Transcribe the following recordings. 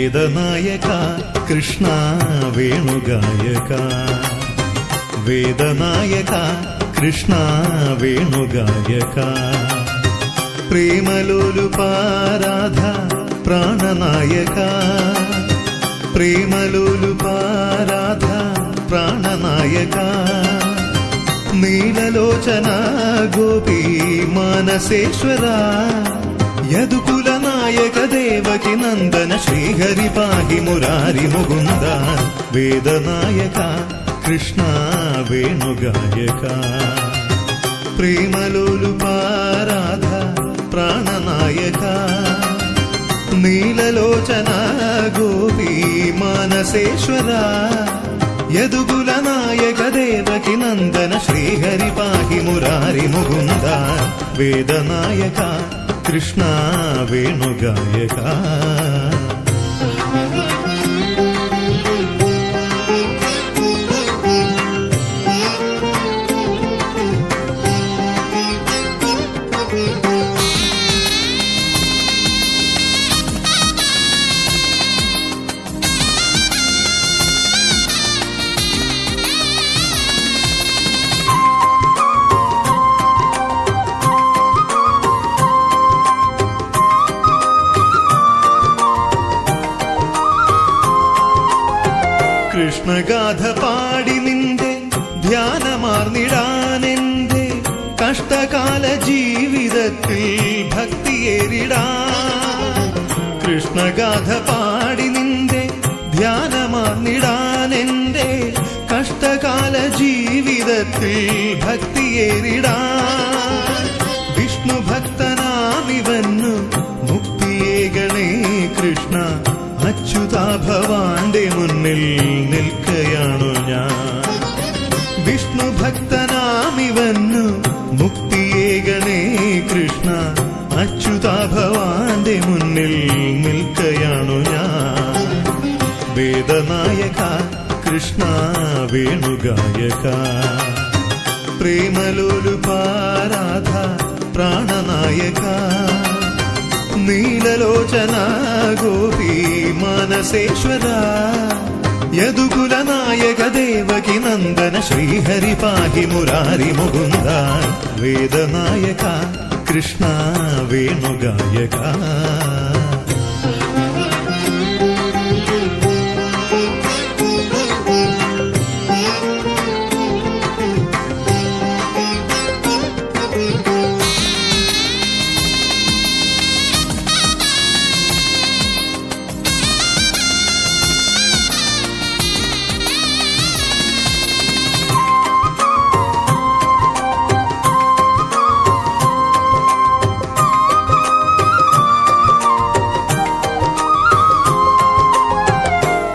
വേദനായക കൃഷ്ണ വേണുഗായക വേദനായക കൃഷ്ണ വേണുഗായക പ്രേമലോലുപാരാധ പ്രാണനായക പ്രേമലോലുപാരാധ പ്രാണനായക നീലലോചന ഗോപീ മാനസേശ്വര യദുകുലനായക ദേവകി നന്ദന ശ്രീഹരി പാഹി മുരാരി മുകുന്ദ വേദനായക കൃഷ്ണ വേണുഗായക പ്രേമലോലുപാരാധ പ്രാണനായക നീലലോചന ഗോപീ മാനസേശ്വര യദുകുലനായക ദേവകി നന്ദന ശ്രീഹരി പാഹി മുരാരി മുകുന്ദ വേദനായക കൃഷ്ണ വേണുഗായക കൃഷ്ണഗാഥ പാടി നിന്റെ ധ്യാനമാർന്നിടാനെന്റെ കഷ്ടകാല ജീവിതത്തിൽ ഭക്തിയേറിടാൻ കൃഷ്ണഗാഥ പാടി നിന്റെ ധ്യാനമാർന്നിടാനെന്റെ കഷ്ടകാല ജീവിതത്തിൽ ഭക്തിയേറിടാൻ വിഷ്ണു ഭക്തനാമിവന്നു മുക്തിയേകണേ കൃഷ്ണ അച്യുതാ ഭവാന്റെ മുന്നിൽ നിൽക്കയാണു ഞാൻ വിഷ്ണു ഭക്തനാമിവന്നു മുക്തിയേകണേ കൃഷ്ണ അച്യുതാ ഭവാന്റെ മുന്നിൽ നിൽക്കയാണു ഞാൻ വേദനായക കൃഷ്ണ വേണുഗായക പ്രേമലോലുപാരാധ പ്രാണനായക നീലലോചന ഗോപീ മാനസേശ്വര യദുകുലനായക ദേവകി നന്ദന ശ്രീഹരി പാഹി മുരാരി മുകുന്ദ വേദനായക കൃഷ്ണ വേണുഗായക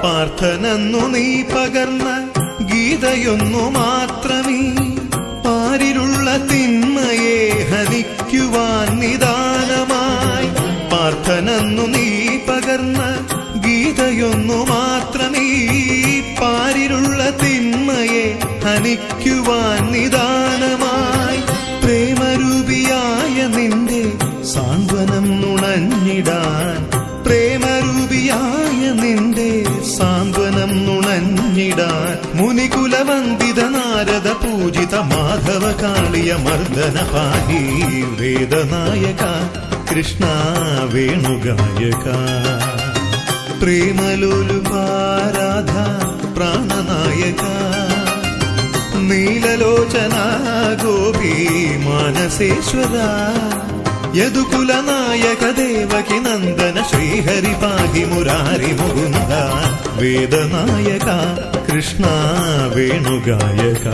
പാർത്ഥനന്നു നീ പകർന്ന ഗീതയൊന്നു മാത്രമീ പാരിലുള്ള തിന്മയെ ഹനിക്കുവാൻ നിദാനമായി പാർത്ഥനന്നു നീ പകർന്ന ഗീതയൊന്നു മാത്രമീ പാരിലുള്ള തിന്മയെ ഹനിക്കുവാൻ നിദാനമായി പ്രേമരൂപിയായ നിന്റെ സാന്ത്വനം നുണഞ്ഞിടാൻ പ്രേമരൂപിയായ നിന്റെ സാന്ത്വനം നുണഞ്ഞിടാൻ മുനികുലവന്ദിത നാരദ പൂജിത മാധവ കാളിയ മർദ്ദന പാഹി വേദനായക കൃഷ്ണ വേണുഗായക പ്രേമലോലുപാരാധ പ്രാണനായക നീലലോചന ഗോപീ മാനസേശ്വര യദുകുലനായക ദേവകി നന്ദന ശ്രീഹരി പാഹി മുരാരി മുകുന്ദ വേദനായക കൃഷ്ണ വേണുഗായക